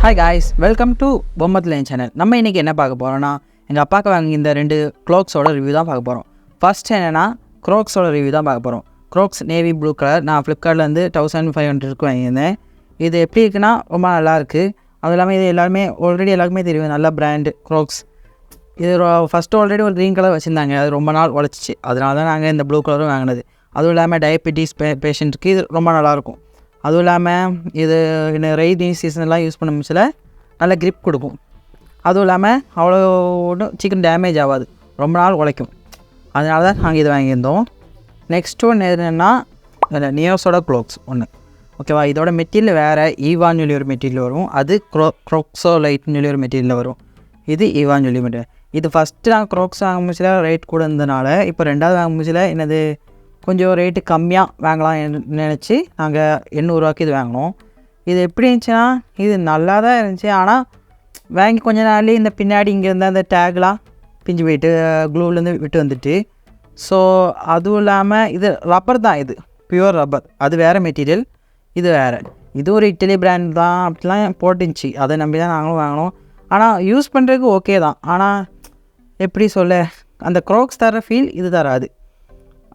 Hi guys, welcome to Bommathalayan channel. நம்ம இன்னைக்கு என்ன பார்க்க போறோம்னா எங்க அப்பாக்கு வாங்கி இந்த ரெண்டு Crocs ஓட ரிவ்யூ தான் பார்க்க போறோம். ஃபர்ஸ்ட் என்னன்னா Crocs ஓட ரிவ்யூ தான் பார்க்க போறோம். Crocs நேவி ப்ளூ கலர் நான் Flipkartல இருந்து 1500 க்கு வாங்கியிருந்தேன். இது எப்படி இருக்குன்னா ரொம்ப நல்லா இருக்கு. அது இல்லாமல் இது எல்லாருக்குமே தெரியும் நல்ல பிராண்ட் Crocs. இது ஃபர்ஸ்ட் ஆல்ரெடி ஒரு க்ரீன் கலர் வச்சுருந்தாங்க. அது ரொம்ப நாள் உழைச்சிச்சு. அதனால தான் நாங்கள் இந்த ப்ளூ கலரும் வாங்கினது. அதுவும் இல்லாமல் டயபெட்டிஸ் பேஷண்ட்டுக்கு இது ரொம்ப நல்லாயிருக்கும். அதுவும் இல்லாமல் இது ரெய்னி சீசன்லாம் யூஸ் பண்ண முடிச்சல நல்ல க்ரிப் கொடுக்கும். அதுவும் இல்லாமல் அவ்வளோ ஒன்றும் சீக்கிரம் டேமேஜ் ஆகாது, ரொம்ப நாள் உழைக்கும். அதனால தான் நாங்கள் இது வாங்கியிருந்தோம். நெக்ஸ்ட் ஒன்று என்னென்னா நியோஸோட க்ளோக்ஸ் ஒன்று, ஓகேவா. இதோட மெட்டீரியல் வேறு ஈவான்னு சொல்லி ஒரு மெட்டீரியல் வரும். அது க்ரோக்ஸோ லைட்னு சொல்லி ஒரு மெட்டீரியலில் வரும். இது ஈவான்னு சொல்லி மெட்டீரியல். இது ஃபஸ்ட்டு நாங்கள் க்ரோக்ஸ் வாங்க முடிச்சல ரேட் கூட இருந்ததுனால இப்போ ரெண்டாவது வாங்க முடிச்சல என்னது கொஞ்சம் ரேட்டு கம்மியாக வாங்கலாம் நினச்சி நாங்கள் 800 ரூபாய்க்கு இது வாங்கினோம். இது எப்படி இருந்துச்சுன்னா இது நல்லா தான் இருந்துச்சு. ஆனால் வாங்கி கொஞ்ச நாள்லேயே இந்த பின்னாடி இங்கே இருந்தால் அந்த டேக்லாம் பிஞ்சு போயிட்டு க்ளூலேருந்து விட்டு வந்துட்டு. ஸோ அதுவும் இல்லாமல் இது ரப்பர் தான், இது பியூர் ரப்பர். அது வேறு மெட்டீரியல், இது வேறு. இது ஒரு இட்டலி பிராண்ட் தான் அப்படிலாம் போட்டுச்சு. அதை நம்பி தான் நாங்களும் வாங்கினோம். ஆனால் யூஸ் பண்ணுறதுக்கு ஓகே தான். ஆனால் எப்படி சொல்ல, அந்த க்ரோக்ஸ் தர ஃபீல் இது தராது.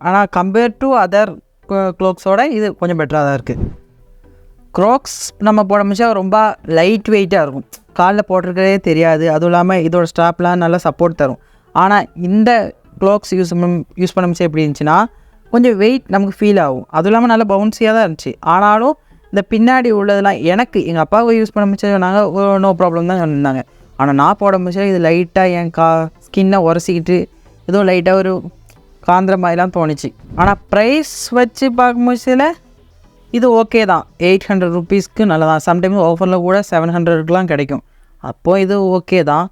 ஆனால் கம்பேர் டு அதர் க்ளோக்ஸோட இது கொஞ்சம் பெட்டராக தான் இருக்குது. க்ரோக்ஸ் நம்ம போட முடிச்சா ரொம்ப லைட் வெயிட்டாக இருக்கும், காலில் போட்டிருக்கிறதே தெரியாது. அதுவும் இல்லாமல் இதோட ஸ்ட்ராப்லாம் நல்லா சப்போர்ட் தரும். ஆனால் இந்த க்ளோக்ஸ் யூஸ் பண்ண முடிச்சா எப்படி இருந்துச்சுன்னா கொஞ்சம் வெயிட் நமக்கு ஃபீல் ஆகும். அதுவும் இல்லாமல் நல்லா பவுன்ஸியாக தான் இருந்துச்சு. ஆனாலும் இந்த பின்னாடி உள்ளதெல்லாம் எனக்கு எங்கள் அப்பாவுக்கு யூஸ் பண்ண முடிச்சது நாங்கள் நோ ப்ராப்ளம் தான் இருந்தாங்க. ஆனால் நான் போட முடிச்சா இது லைட்டாக என் ஸ்கின்னை உரசிக்கிட்டு ஏதோ லைட்டாக ஒரு காந்திர மாதிரிலாம் தோணுச்சு. ஆனால் ப்ரைஸ் வச்சு பார்க்க முடிச்சதில் இது ஓகே தான். 800 ருபீஸ்க்கு நல்லா தான். சம்டைம்ஸ் ஆஃபரில் கூட 700க்குலாம் கிடைக்கும். அப்போது இது ஓகே தான்.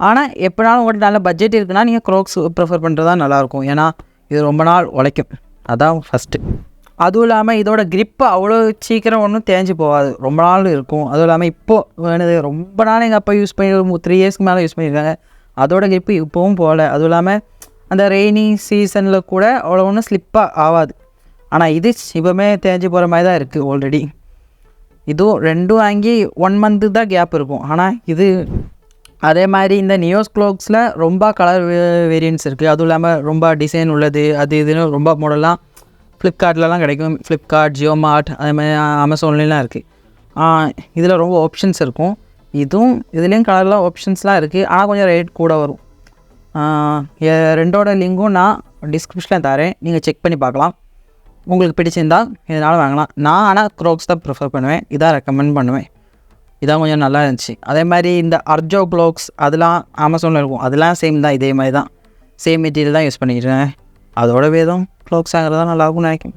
ஆனால் எப்போனாலும் உங்கள்கிட்ட நல்ல பட்ஜெட் இருக்குன்னா நீங்கள் க்ரோக்ஸ் ப்ரிஃபர் பண்ணுறது தான் நல்லாயிருக்கும். ஏன்னா இது ரொம்ப நாள் உழைக்கும், அதான் ஃபஸ்ட்டு. அதுவும் இல்லாமல் இதோட க்ரிப்பு அவ்வளோ சீக்கிரம் ஒன்றும் தேஞ்சு போகாது, ரொம்ப நாள் இருக்கும். அதுவும் இல்லாமல் இப்போது வேணுது ரொம்ப நாள் எங்கள் அப்பா யூஸ் பண்ணி 3 இயர்ஸ்க்கு மேலே யூஸ் பண்ணியிருக்காங்க. அதோட க்ரிப்பு இப்போவும் போகல. அதுவும் இல்லாமல் அந்த ரெய்னி சீசனில் கூட அவ்வளோ ஒன்றும் ஸ்லிப்பாக ஆகாது. ஆனால் இது இப்போவுமே தேஞ்சு போகிற மாதிரி தான் இருக்குது ஆல்ரெடி. இதுவும் ரெண்டும் வாங்கி 1 மந்த்து தான் கேப் இருக்கும். ஆனால் இது அதே மாதிரி இந்த நியோஸ் க்ளோக்ஸில் ரொம்ப கலர் வேரியன்ட்ஸ் இருக்குது. அதுவும் இல்லாமல் ரொம்ப டிசைன் உள்ளது, அது இதுன்னு ரொம்ப மாடல்லாம் ஃப்ளிப்கார்ட்லலாம் கிடைக்கும். ஃப்ளிப்கார்ட், ஜியோ மார்ட், அதே மாதிரி அமேசான்லாம் இருக்குது. இதில் ரொம்ப ஆப்ஷன்ஸ் இருக்கும். இதுலேயும் கலர்லாம் ஆப்ஷன்ஸ்லாம் இருக்குது. ஆனால் கொஞ்சம் ரேட் கூட வரும். ரெண்டோட லிங்கும் நான் டிஸ்கிரிப்ஷனில் தரேன், நீங்கள் செக் பண்ணி பார்க்கலாம். உங்களுக்கு பிடிச்சிருந்தால் இதனால் வாங்கலாம். நான் ஆனால் க்ரோக்ஸ் தான் ப்ரிஃபர் பண்ணுவேன், இதான் ரெக்கமெண்ட் பண்ணுவேன். இதான் கொஞ்சம் நல்லா இருந்துச்சு. அதே மாதிரி இந்த அர்ஜோ க்ளோக்ஸ் அதெல்லாம் அமேசானில் இருக்கும். அதெல்லாம் சேம் தான், இதே மாதிரி தான், சேம் மெட்டீரியல் தான் யூஸ் பண்ணிக்கிறேன். அதோட வேதம் க்ளோக்ஸ் வாங்குறது தான் நல்லாயிருக்கும்னு நினைக்கும்.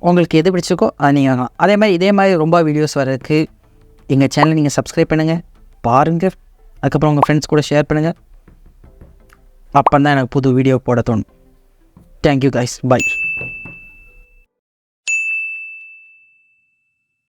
உங்களுக்கு எது பிடிச்சிருக்கோ அது நீங்கள் வாங்கலாம். அதே மாதிரி இதே மாதிரி ரொம்ப வீடியோஸ் வரதுக்கு எங்கள் சேனலை நீங்கள் சப்ஸ்கிரைப் பண்ணுங்கள், பாருங்கள். அதுக்கப்புறம் உங்கள் ஃப்ரெண்ட்ஸ் கூட ஷேர் பண்ணுங்கள். அப்போ தான் எனக்கு புது வீடியோ போட தோணும். Thank you guys, by.